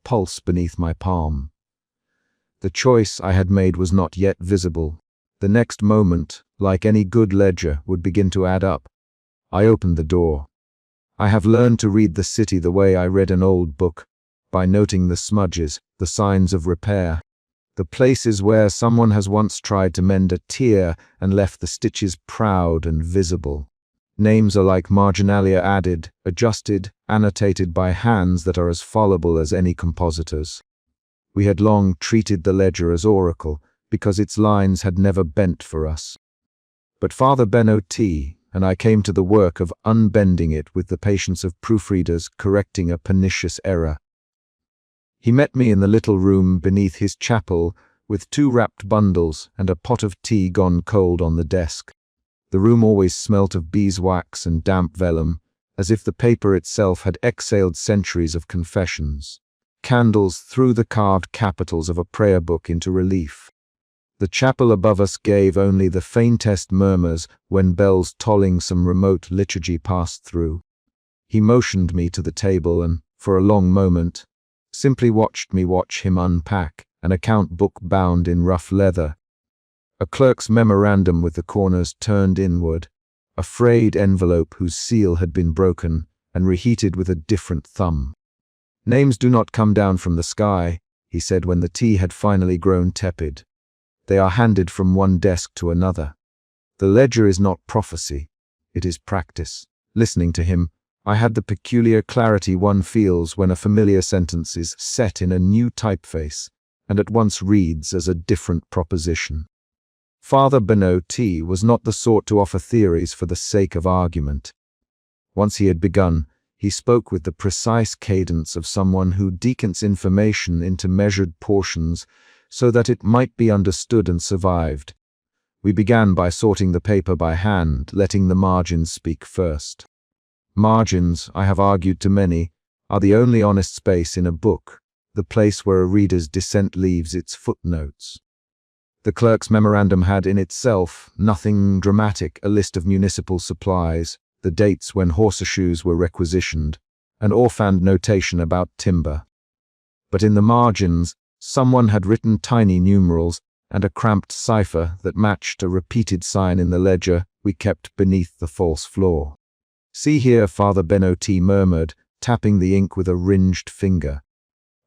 pulse beneath my palm. The choice I had made was not yet visible. The next moment, like any good ledger, would begin to add up. I opened the door. I have learned to read the city the way I read an old book, by noting the smudges, the signs of repair, the places where someone has once tried to mend a tear and left the stitches proud and visible. Names are like marginalia added, adjusted, annotated by hands that are as fallible as any compositor's. We had long treated the ledger as oracle, because its lines had never bent for us. But Father Benno T. and I came to the work of unbending it with the patience of proofreaders correcting a pernicious error. He met me in the little room beneath his chapel with 2 wrapped bundles and a pot of tea gone cold on the desk. The room always smelt of beeswax and damp vellum, as if the paper itself had exhaled centuries of confessions. Candles threw the carved capitals of a prayer book into relief. The chapel above us gave only the faintest murmurs when bells tolling some remote liturgy passed through. He motioned me to the table and, for a long moment, simply watched me watch him unpack an account book bound in rough leather, a clerk's memorandum with the corners turned inward, a frayed envelope whose seal had been broken and reheated with a different thumb. "Names do not come down from the sky," he said when the tea had finally grown tepid. "They are handed from one desk to another. The ledger is not prophecy, it is practice." Listening to him, I had the peculiar clarity one feels when a familiar sentence is set in a new typeface and at once reads as a different proposition. Father Benno T. was not the sort to offer theories for the sake of argument. Once he had begun, he spoke with the precise cadence of someone who decants information into measured portions so that it might be understood and survived. We began by sorting the paper by hand, letting the margins speak first. Margins, I have argued to many, are the only honest space in a book, the place where a reader's dissent leaves its footnotes. The clerk's memorandum had in itself nothing dramatic, a list of municipal supplies, the dates when horseshoes were requisitioned, an offhand notation about timber. But in the margins, someone had written tiny numerals and a cramped cipher that matched a repeated sign in the ledger we kept beneath the false floor. "See here," Father Benno T. murmured, tapping the ink with a ringed finger.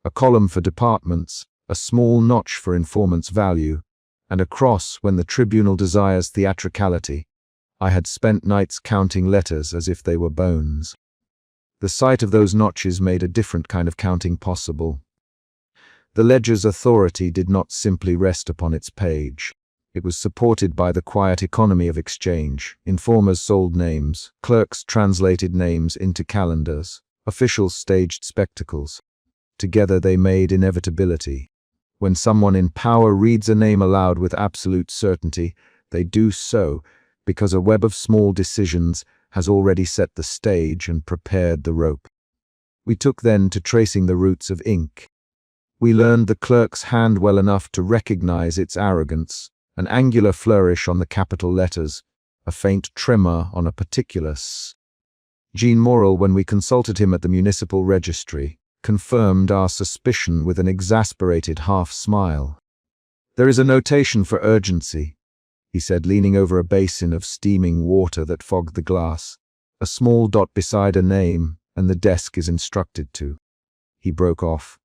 "A column for departments, a small notch for informant's value, and a cross when the tribunal desires theatricality." I had spent nights counting letters as if they were bones. The sight of those notches made a different kind of counting possible. The ledger's authority did not simply rest upon its page. It was supported by the quiet economy of exchange. Informers sold names, clerks translated names into calendars, officials staged spectacles. Together they made inevitability. When someone in power reads a name aloud with absolute certainty, they do so because a web of small decisions has already set the stage and prepared the rope. We took then to tracing the roots of ink. We learned the clerk's hand well enough to recognize its arrogance, an angular flourish on the capital letters, a faint tremor on a particular S. Jean Morel, when we consulted him at the municipal registry, confirmed our suspicion with an exasperated half-smile. "There is a notation for urgency," he said, leaning over a basin of steaming water that fogged the glass. "A small dot beside a name, and the desk is instructed to." He broke off.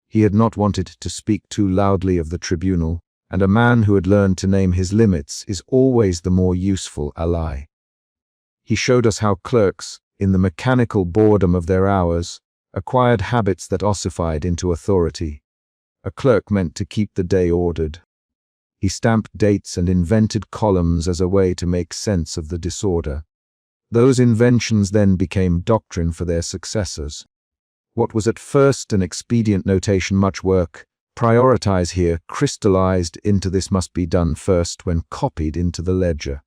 He had not wanted to speak too loudly of the tribunal, and a man who had learned to name his limits is always the more useful ally. He showed us how clerks, in the mechanical boredom of their hours, acquired habits that ossified into authority. A clerk meant to keep the day ordered. He stamped dates and invented columns as a way to make sense of the disorder. Those inventions then became doctrine for their successors. What was at first an expedient notation, much work, prioritize here, crystallized into this must be done first when copied into the ledger.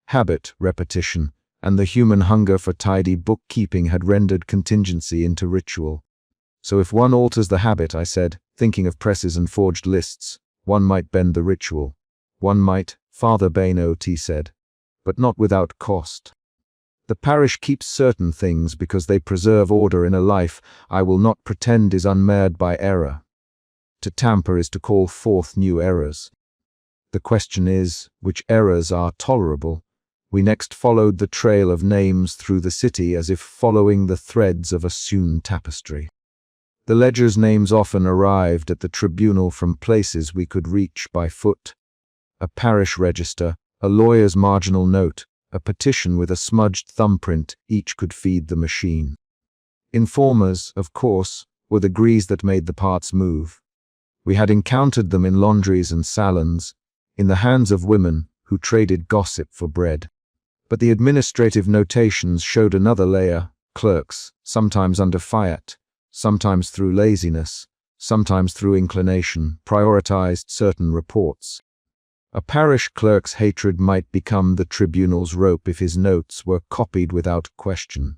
Habit, repetition, and the human hunger for tidy bookkeeping had rendered contingency into ritual. So if one alters the habit, I said, thinking of presses and forged lists, one might bend the ritual. One might, Father Benno T. said, but not without cost. The parish keeps certain things because they preserve order in a life I will not pretend is unmarred by error. To tamper is to call forth new errors. The question is, which errors are tolerable? We next followed the trail of names through the city as if following the threads of a sewn tapestry. The ledger's names often arrived at the tribunal from places we could reach by foot. A parish register, a lawyer's marginal note, a petition with a smudged thumbprint, each could feed the machine. Informers, of course, were the grease that made the parts move. We had encountered them in laundries and salons, in the hands of women who traded gossip for bread. But the administrative notations showed another layer. Clerks, sometimes under fiat, sometimes through laziness, sometimes through inclination, prioritized certain reports. A parish clerk's hatred might become the tribunal's rope if his notes were copied without question.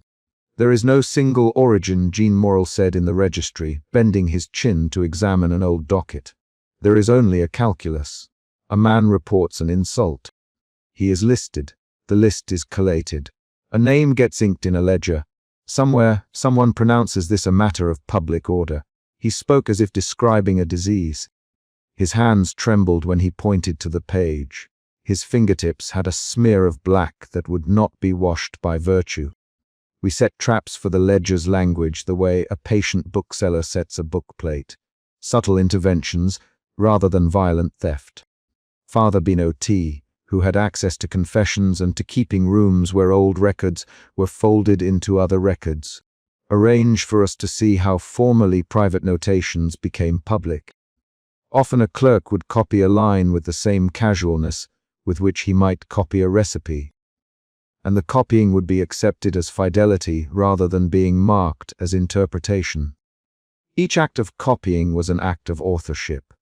There is no single origin, Jean Morel said in the registry, bending his chin to examine an old docket. There is only a calculus. A man reports an insult. He is listed. The list is collated. A name gets inked in a ledger. Somewhere, someone pronounces this a matter of public order. He spoke as if describing a disease. His hands trembled when he pointed to the page. His fingertips had a smear of black that would not be washed by virtue. We set traps for the ledger's language the way a patient bookseller sets a book plate. Subtle interventions, rather than violent theft. Father Bino T., who had access to confessions and to keeping rooms where old records were folded into other records, arranged for us to see how formally private notations became public. Often a clerk would copy a line with the same casualness with which he might copy a recipe, and the copying would be accepted as fidelity rather than being marked as interpretation. Each act of copying was an act of authorship.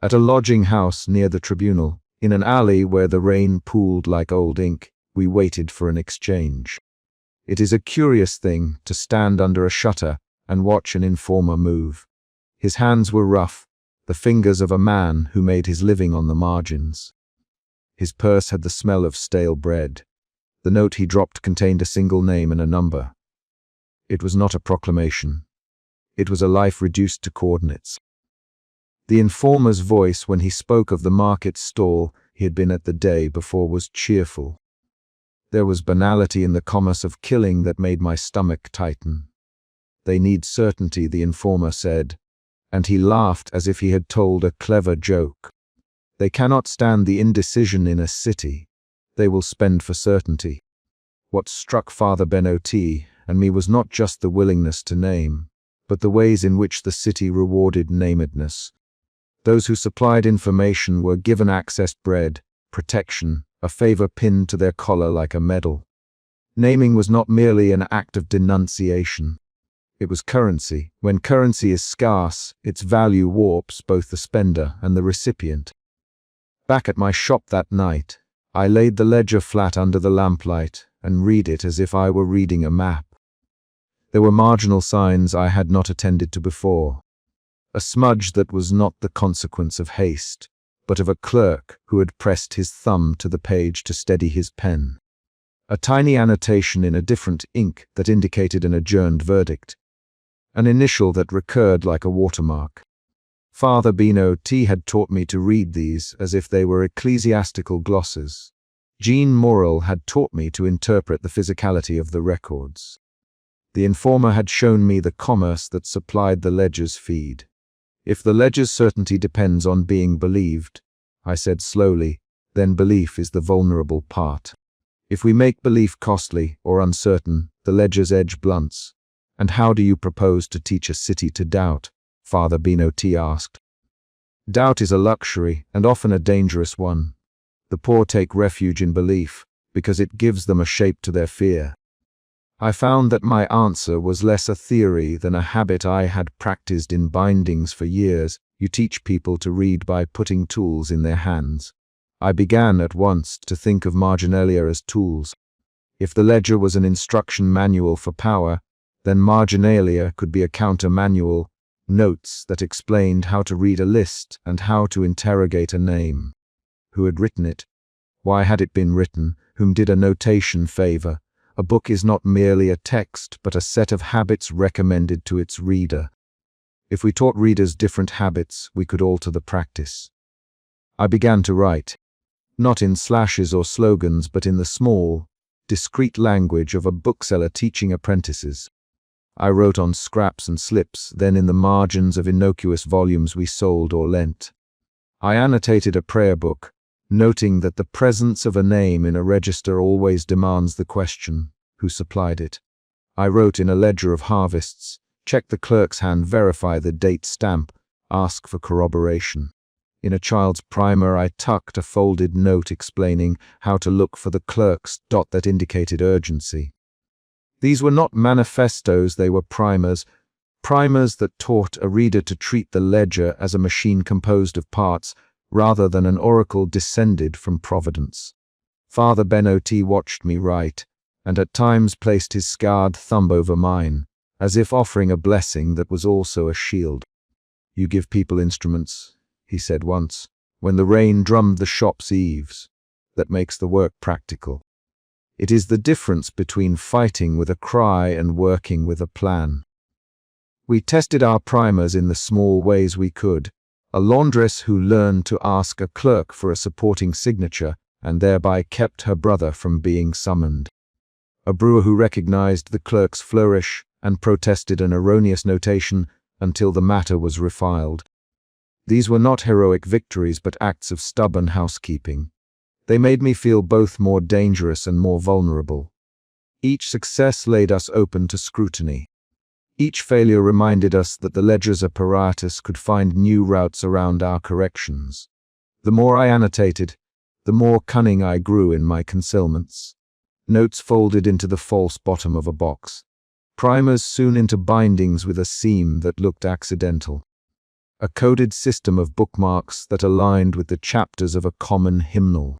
At a lodging house near the tribunal, in an alley where the rain pooled like old ink, we waited for an exchange. It is a curious thing to stand under a shutter and watch an informer move. His hands were rough, the fingers of a man who made his living on the margins. His purse had the smell of stale bread. The note he dropped contained a single name and a number. It was not a proclamation. It was a life reduced to coordinates. The informer's voice when he spoke of the market stall he had been at the day before was cheerful. There was banality in the commerce of killing that made my stomach tighten. They need certainty, the informer said, and he laughed as if he had told a clever joke. They cannot stand the indecision in a city. They will spend for certainty. What struck Father Benoti and me was not just the willingness to name, but the ways in which the city rewarded namedness. Those who supplied information were given access, bread, protection, a favor pinned to their collar like a medal. Naming was not merely an act of denunciation. It was currency. When currency is scarce, its value warps both the spender and the recipient. Back at my shop that night, I laid the ledger flat under the lamplight and read it as if I were reading a map. There were marginal signs I had not attended to before. A smudge that was not the consequence of haste, but of a clerk who had pressed his thumb to the page to steady his pen. A tiny annotation in a different ink that indicated an adjourned verdict. An initial that recurred like a watermark. Father Bino T. had taught me to read these as if they were ecclesiastical glosses. Jean Morel had taught me to interpret the physicality of the records. The informer had shown me the commerce that supplied the ledger's feed. If the ledger's certainty depends on being believed, I said slowly, then belief is the vulnerable part. If we make belief costly or uncertain, the ledger's edge blunts. And how do you propose to teach a city to doubt? Father Bino T. asked. Doubt is a luxury, and often a dangerous one. The poor take refuge in belief, because it gives them a shape to their fear. I found that my answer was less a theory than a habit I had practiced in bindings for years. You teach people to read by putting tools in their hands. I began at once to think of marginalia as tools. If the ledger was an instruction manual for power, then marginalia could be a counter-manual, notes that explained how to read a list and how to interrogate a name. Who had written it? Why had it been written? Whom did a notation favor? A book is not merely a text, but a set of habits recommended to its reader. If we taught readers different habits, we could alter the practice. I began to write, not in slashes or slogans, but in the small, discreet language of a bookseller teaching apprentices. I wrote on scraps and slips, then in the margins of innocuous volumes we sold or lent. I annotated a prayer book, noting that the presence of a name in a register always demands the question, who supplied it? I wrote in a ledger of harvests, check the clerk's hand, verify the date stamp, ask for corroboration. In a child's primer, I tucked a folded note explaining how to look for the clerk's dot that indicated urgency. These were not manifestos, they were primers that taught a reader to treat the ledger as a machine composed of parts, rather than an oracle descended from Providence. Father Benot watched me write, and at times placed his scarred thumb over mine, as if offering a blessing that was also a shield. "You give people instruments," he said once, when the rain drummed the shop's eaves, "that makes the work practical. It is the difference between fighting with a cry and working with a plan." We tested our primers in the small ways we could. A laundress who learned to ask a clerk for a supporting signature and thereby kept her brother from being summoned. A brewer who recognized the clerk's flourish and protested an erroneous notation until the matter was refiled. These were not heroic victories, but acts of stubborn housekeeping. They made me feel both more dangerous and more vulnerable. Each success laid us open to scrutiny. Each failure reminded us that the ledger's apparatus could find new routes around our corrections. The more I annotated, the more cunning I grew in my concealments. Notes folded into the false bottom of a box. Primers soon into bindings with a seam that looked accidental. A coded system of bookmarks that aligned with the chapters of a common hymnal.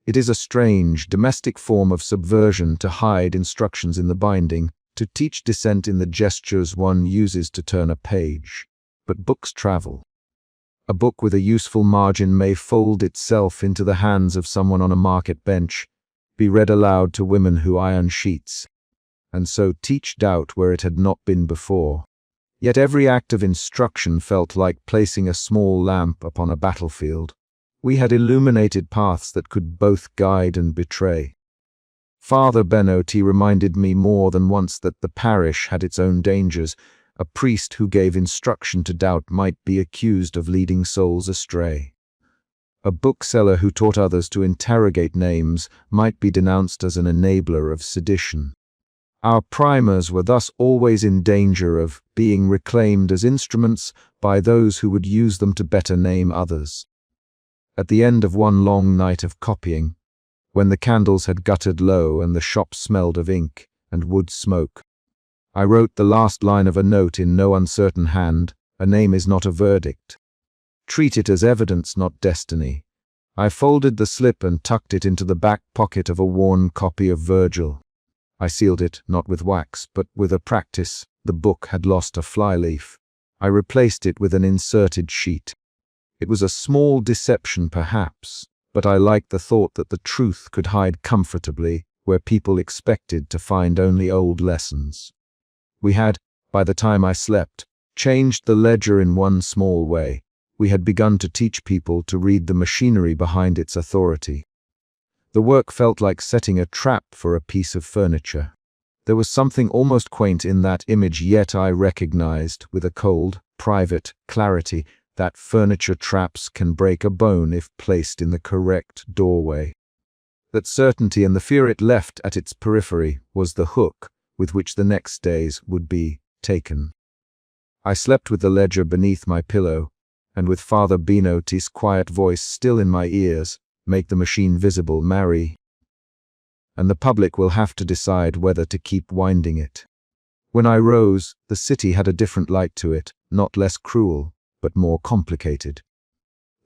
It is a strange, domestic form of subversion to hide instructions in the binding, to teach dissent in the gestures one uses to turn a page. But books travel. A book with a useful margin may fold itself into the hands of someone on a market bench, be read aloud to women who iron sheets, and so teach doubt where it had not been before. Yet every act of instruction felt like placing a small lamp upon a battlefield. We had illuminated paths that could both guide and betray. Father Benot reminded me more than once that the parish had its own dangers. A priest who gave instruction to doubt might be accused of leading souls astray. A bookseller who taught others to interrogate names might be denounced as an enabler of sedition. Our primers were thus always in danger of being reclaimed as instruments by those who would use them to better name others. At the end of one long night of copying, when the candles had guttered low and the shop smelled of ink and wood smoke, I wrote the last line of a note in no uncertain hand: "A name is not a verdict. Treat it as evidence, not destiny." I folded the slip and tucked it into the back pocket of a worn copy of Virgil. I sealed it, not with wax, but with a practice. The book had lost a flyleaf. I replaced it with an inserted sheet. It was a small deception, perhaps, but I liked the thought that the truth could hide comfortably where people expected to find only old lessons. We had, by the time I slept, changed the ledger in one small way. We had begun to teach people to read the machinery behind its authority. The work felt like setting a trap for a piece of furniture. There was something almost quaint in that image, yet I recognized, with a cold, private clarity, that furniture traps can break a bone if placed in the correct doorway. That certainty and the fear it left at its periphery was the hook with which the next days would be taken. I slept with the ledger beneath my pillow, and with Father Benot's quiet voice still in my ears: "Make the machine visible, Mary, and the public will have to decide whether to keep winding it." When I rose, the city had a different light to it, not less cruel, but more complicated.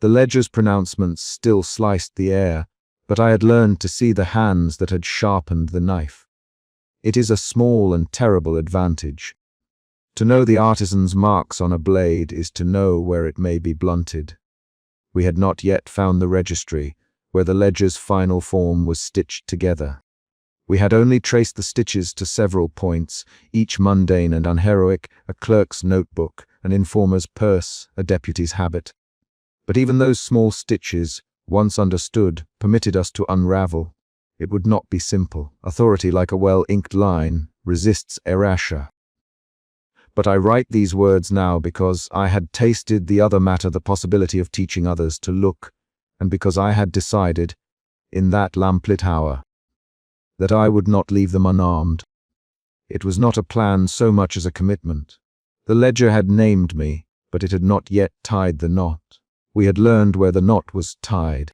The ledger's pronouncements still sliced the air, but I had learned to see the hands that had sharpened the knife. It is a small and terrible advantage. To know the artisan's marks on a blade is to know where it may be blunted. We had not yet found the registry, where the ledger's final form was stitched together. We had only traced the stitches to several points, each mundane and unheroic: a clerk's notebook, an informer's purse, a deputy's habit. But even those small stitches, once understood, permitted us to unravel. It would not be simple. Authority, like a well-inked line, resists erasure. But I write these words now because I had tasted the other matter, the possibility of teaching others to look, and because I had decided, in that lamplit hour, that I would not leave them unarmed. It was not a plan so much as a commitment. The ledger had named me, but it had not yet tied the knot. We had learned where the knot was tied.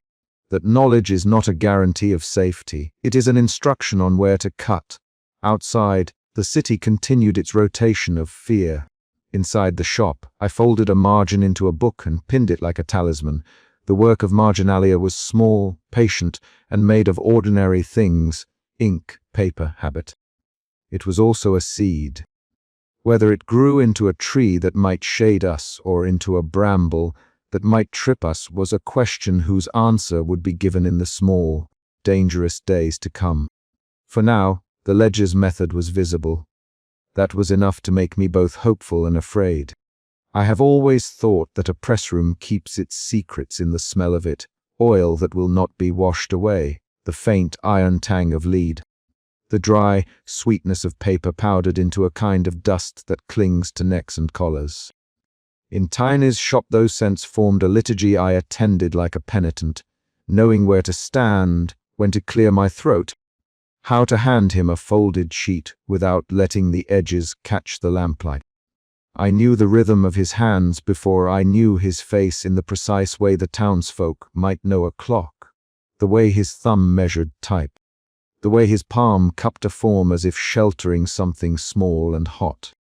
That knowledge is not a guarantee of safety. It is an instruction on where to cut. Outside, the city continued its rotation of fear. Inside the shop, I folded a margin into a book and pinned it like a talisman. The work of marginalia was small, patient, and made of ordinary things: ink, paper, habit. It was also a seed. Whether it grew into a tree that might shade us or into a bramble that might trip us was a question whose answer would be given in the small, dangerous days to come. For now, the ledger's method was visible. That was enough to make me both hopeful and afraid. I have always thought that a pressroom keeps its secrets in the smell of it: oil that will not be washed away, the faint iron tang of lead, the dry sweetness of paper powdered into a kind of dust that clings to necks and collars. In Tiny's shop those scents formed a liturgy I attended like a penitent, knowing where to stand, when to clear my throat, how to hand him a folded sheet without letting the edges catch the lamplight. I knew the rhythm of his hands before I knew his face, in the precise way the townsfolk might know a clock, the way his thumb measured type, the way his palm cupped a form as if sheltering something small and hot.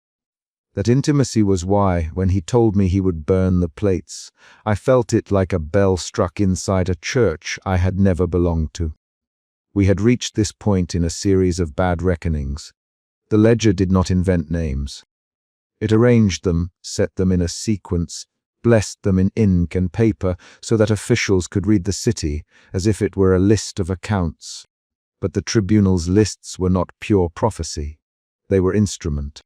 That intimacy was why, when he told me he would burn the plates, I felt it like a bell struck inside a church I had never belonged to. We had reached this point in a series of bad reckonings. The ledger did not invent names. It arranged them, set them in a sequence, blessed them in ink and paper so that officials could read the city as if it were a list of accounts. But the tribunal's lists were not pure prophecy. They were instrument.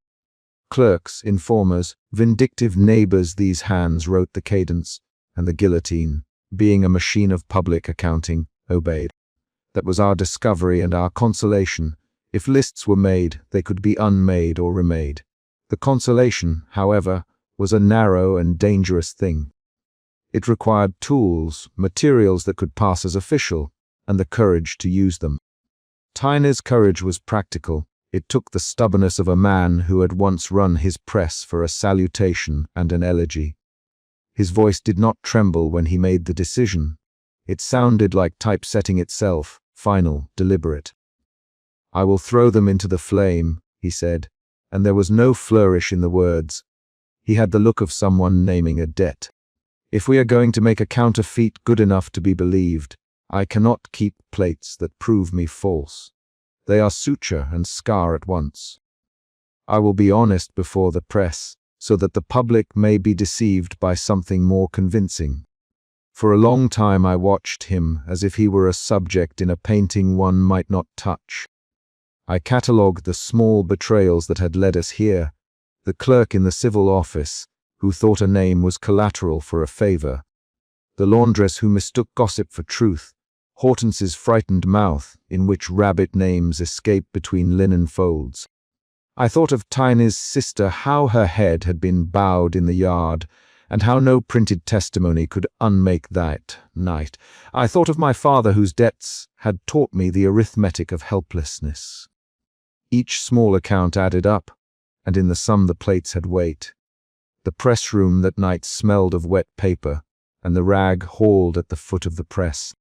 Clerks, informers, vindictive neighbors, these hands wrote the cadence, and the guillotine, being a machine of public accounting, obeyed. That was our discovery and our consolation. If lists were made, they could be unmade or remade. The consolation, however, was a narrow and dangerous thing. It required tools, materials that could pass as official, and the courage to use them. Tiny's courage was practical. It took the stubbornness of a man who had once run his press for a salutation and an elegy. His voice did not tremble when he made the decision. It sounded like typesetting itself, final, deliberate. "I will throw them into the flame," he said, and there was no flourish in the words. He had the look of someone naming a debt. "If we are going to make a counterfeit good enough to be believed, I cannot keep plates that prove me false. They are suture and scar at once. I will be honest before the press, so that the public may be deceived by something more convincing." For a long time I watched him as if he were a subject in a painting one might not touch. I catalogued the small betrayals that had led us here: the clerk in the civil office, who thought a name was collateral for a favor; the laundress who mistook gossip for truth; Hortense's frightened mouth, in which rabbit names escaped between linen folds. I thought of Tiny's sister, how her head had been bowed in the yard, and how no printed testimony could unmake that night. I thought of my father, whose debts had taught me the arithmetic of helplessness. Each small account added up, and in the sum the plates had weight. The press room that night smelled of wet paper, and the rag hauled at the foot of the press.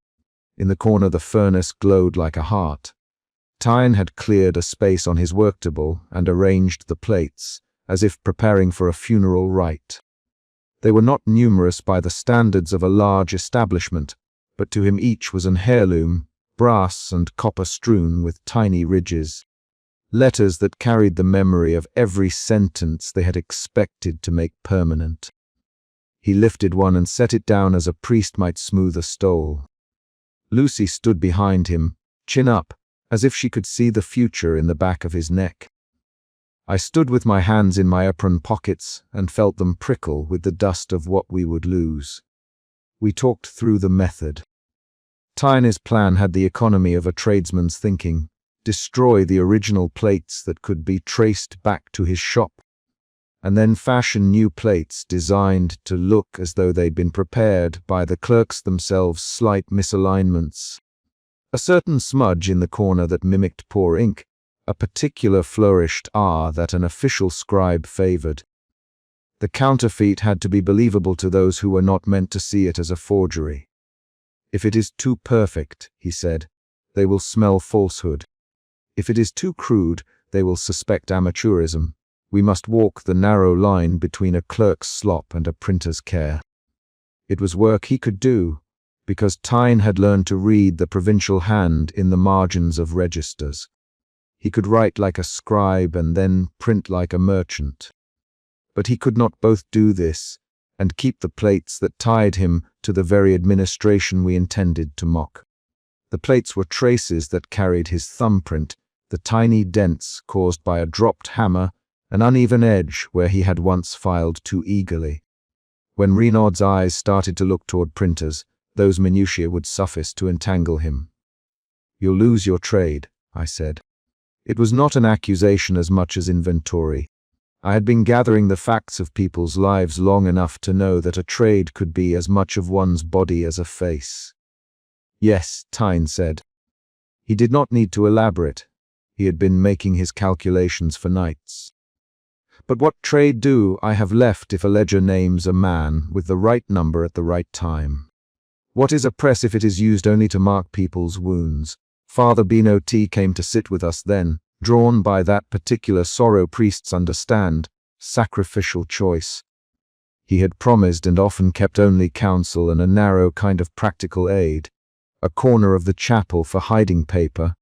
In the corner the furnace glowed like a heart. Tyne had cleared a space on his worktable and arranged the plates, as if preparing for a funeral rite. They were not numerous by the standards of a large establishment, but to him each was an heirloom, brass and copper strewn with tiny ridges. Letters that carried the memory of every sentence they had expected to make permanent. He lifted one and set it down as a priest might smooth a stole. Lucy stood behind him, chin up, as if she could see the future in the back of his neck. I stood with my hands in my apron pockets and felt them prickle with the dust of what we would lose. We talked through the method. Tyne's plan had the economy of a tradesman's thinking: destroy the original plates that could be traced back to his shop, and then fashion new plates designed to look as though they'd been prepared by the clerks themselves. Slight misalignments, a certain smudge in the corner that mimicked poor ink, a particular flourished R that an official scribe favored. The counterfeit had to be believable to those who were not meant to see it as a forgery. If it is too perfect, he said, they will smell falsehood. If it is too crude, they will suspect amateurism. We must walk the narrow line between a clerk's slop and a printer's care. It was work he could do, because Tyne had learned to read the provincial hand in the margins of registers. He could write like a scribe and then print like a merchant. But he could not both do this and keep the plates that tied him to the very administration we intended to mock. The plates were traces that carried his thumbprint, the tiny dents caused by a dropped hammer, an uneven edge where he had once filed too eagerly. When Renaud's eyes started to look toward printers, those minutiae would suffice to entangle him. "You'll lose your trade," I said. It was not an accusation as much as inventory. I had been gathering the facts of people's lives long enough to know that a trade could be as much of one's body as a face. "Yes," Tyne said. He did not need to elaborate. He had been making his calculations for nights. "But what trade do I have left if a ledger names a man with the right number at the right time? What is a press if it is used only to mark people's wounds?" Father Guillotine came to sit with us then, drawn by that particular sorrow priests understand, sacrificial choice. He had promised and often kept only counsel and a narrow kind of practical aid, a corner of the chapel for hiding paper,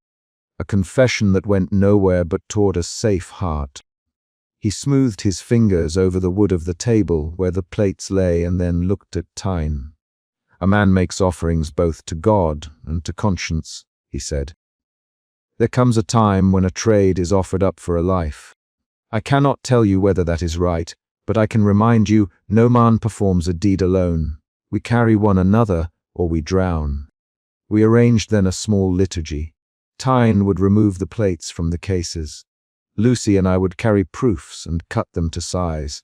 a confession that went nowhere but toward a safe heart. He smoothed his fingers over the wood of the table where the plates lay and then looked at Tyne. "A man makes offerings both to God and to conscience," he said. "There comes a time when a trade is offered up for a life. I cannot tell you whether that is right, but I can remind you, no man performs a deed alone. We carry one another, or we drown." We arranged then a small liturgy. Tyne would remove the plates from the cases. Lucy and I would carry proofs and cut them to size.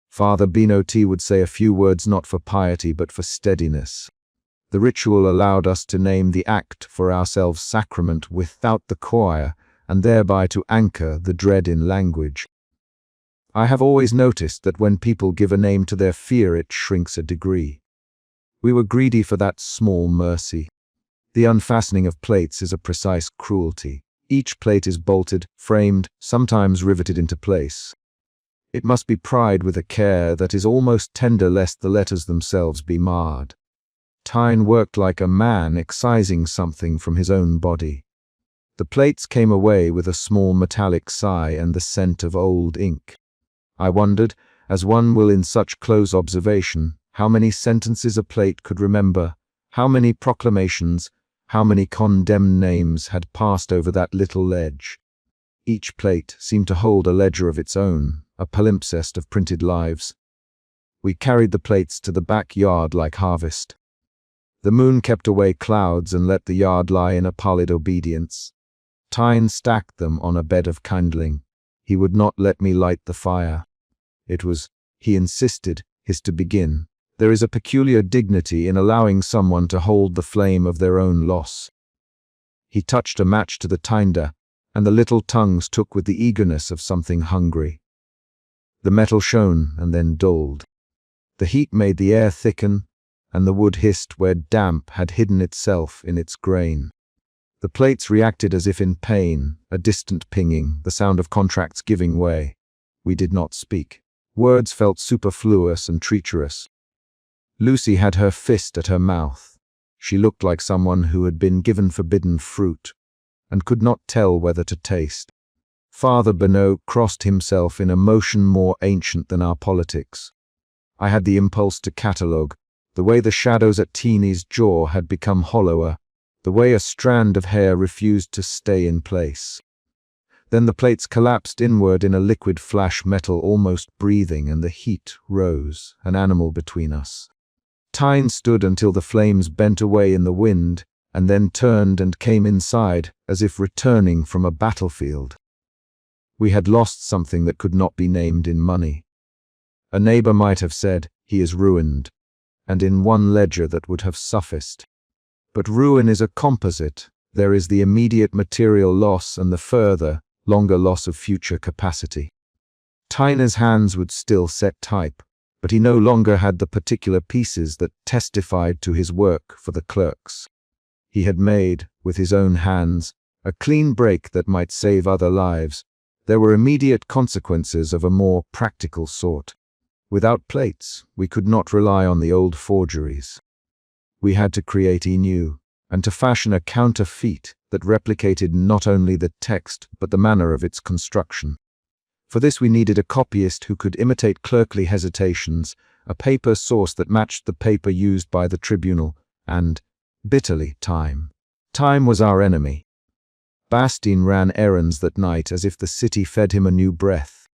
Father Guillotine would say a few words not for piety but for steadiness. The ritual allowed us to name the act for ourselves sacrament without the choir, and thereby to anchor the dread in language. I have always noticed that when people give a name to their fear, it shrinks a degree. We were greedy for that small mercy. The unfastening of plates is a precise cruelty. Each plate is bolted, framed, sometimes riveted into place. It must be pried with a care that is almost tender lest the letters themselves be marred. Tyne worked like a man excising something from his own body. The plates came away with a small metallic sigh and the scent of old ink. I wondered, as one will in such close observation, how many sentences a plate could remember, how many proclamations, how many condemned names had passed over that little ledge. Each plate seemed to hold a ledger of its own, a palimpsest of printed lives. We carried the plates to the backyard like harvest. The moon kept away clouds and let the yard lie in a pallid obedience. Tyne stacked them on a bed of kindling. He would not let me light the fire. It was, he insisted, his to begin. There is a peculiar dignity in allowing someone to hold the flame of their own loss. He touched a match to the tinder, and the little tongues took with the eagerness of something hungry. The metal shone and then dulled. The heat made the air thicken, and the wood hissed where damp had hidden itself in its grain. The plates reacted as if in pain, a distant pinging, the sound of contracts giving way. We did not speak. Words felt superfluous and treacherous. Lucy had her fist at her mouth. She looked like someone who had been given forbidden fruit, and could not tell whether to taste. Father Bonneau crossed himself in a motion more ancient than our politics. I had the impulse to catalogue, the way the shadows at Teeny's jaw had become hollower, the way a strand of hair refused to stay in place. Then the plates collapsed inward in a liquid flash, metal almost breathing, and the heat rose, an animal between us. Tyne stood until the flames bent away in the wind, and then turned and came inside, as if returning from a battlefield. We had lost something that could not be named in money. A neighbor might have said, "He is ruined," and in one ledger that would have sufficed. But ruin is a composite. There is the immediate material loss and the further, longer loss of future capacity. Tyne's hands would still set type, but he no longer had the particular pieces that testified to his work for the clerks. He had made, with his own hands, a clean break that might save other lives. There were immediate consequences of a more practical sort. Without plates, we could not rely on the old forgeries. We had to create anew, and to fashion a counterfeit that replicated not only the text but the manner of its construction. For this we needed a copyist who could imitate clerkly hesitations, a paper source that matched the paper used by the tribunal, and, bitterly, time. Time was our enemy. Bastien ran errands that night as if the city fed him a new breath.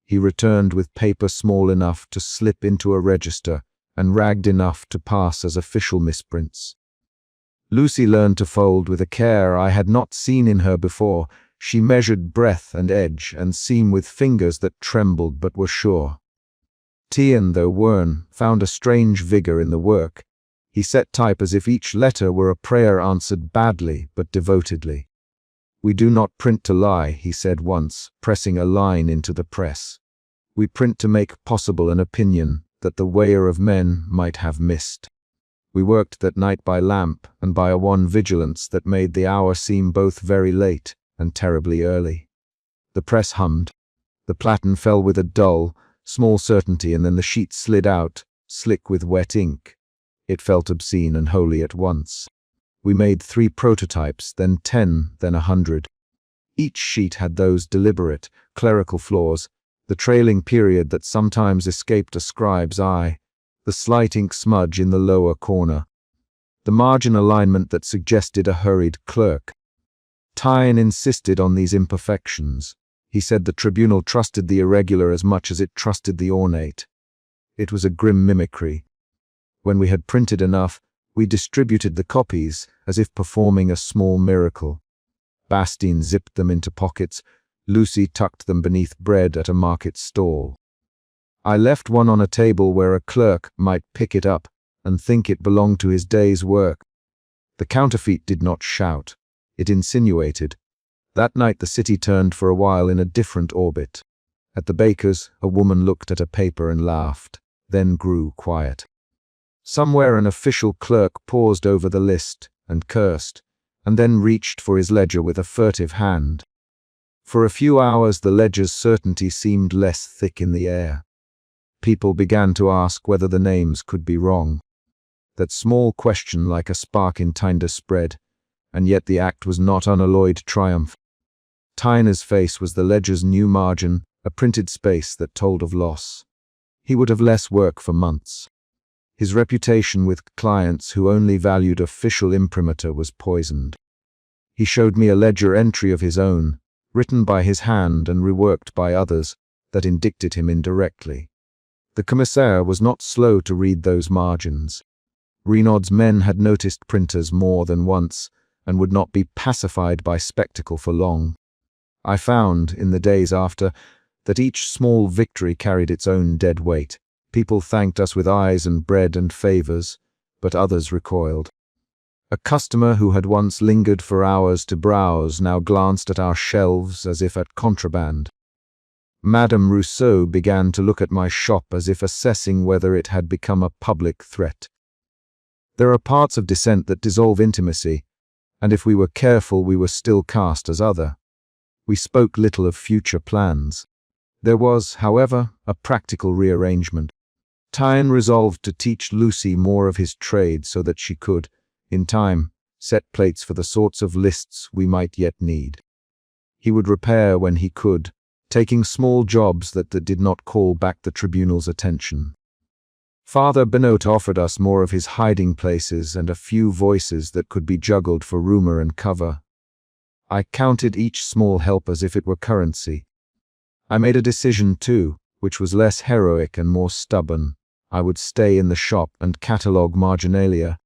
He returned with paper small enough to slip into a register and ragged enough to pass as official misprints. Lucy learned to fold with a care I had not seen in her before. She measured breadth and edge and seam with fingers that trembled but were sure. Tian, though worn, found a strange vigor in the work. He set type as if each letter were a prayer answered badly but devotedly. "We do not print to lie," he said once, pressing a line into the press. "We print to make possible an opinion that the weigher of men might have missed." We worked that night by lamp and by a wan vigilance that made the hour seem both very late and terribly early. The press hummed. The platen fell with a dull, small certainty, and then the sheet slid out, slick with wet ink. It felt obscene and holy at once. We made 3 prototypes, then 10, then 100. Each sheet had those deliberate, clerical flaws, the trailing period that sometimes escaped a scribe's eye, the slight ink smudge in the lower corner, the margin alignment that suggested a hurried clerk. Tyne insisted on these imperfections. He said the tribunal trusted the irregular as much as it trusted the ornate. It was a grim mimicry. When we had printed enough, we distributed the copies as if performing a small miracle. Bastien zipped them into pockets. Lucy tucked them beneath bread at a market stall. I left one on a table where a clerk might pick it up and think it belonged to his day's work. The counterfeit did not shout. It insinuated. That night the city turned for a while in a different orbit. At the baker's, a woman looked at a paper and laughed, then grew quiet. Somewhere an official clerk paused over the list and cursed, and then reached for his ledger with a furtive hand. For a few hours the ledger's certainty seemed less thick in the air. People began to ask whether the names could be wrong. That small question like a spark in tinder spread, and yet the act was not unalloyed triumph. Tyne's face was the ledger's new margin, a printed space that told of loss. He would have less work for months. His reputation with clients who only valued official imprimatur was poisoned. He showed me a ledger entry of his own, written by his hand and reworked by others, that indicted him indirectly. The commissaire was not slow to read those margins. Renaud's men had noticed printers more than once, and would not be pacified by spectacle for long. I found, in the days after, that each small victory carried its own dead weight. People thanked us with eyes and bread and favors, but others recoiled. A customer who had once lingered for hours to browse now glanced at our shelves as if at contraband. Madame Rousseau began to look at my shop as if assessing whether it had become a public threat. There are parts of dissent that dissolve intimacy, and if we were careful we were still cast as other. We spoke little of future plans. There was, however, a practical rearrangement. Tyne resolved to teach Lucy more of his trade so that she could, in time, set plates for the sorts of lists we might yet need. He would repair when he could, taking small jobs that did not call back the tribunal's attention. Father Benoit offered us more of his hiding places and a few voices that could be juggled for rumor and cover. I counted each small help as if it were currency. I made a decision too, which was less heroic and more stubborn. I would stay in the shop and catalogue marginalia,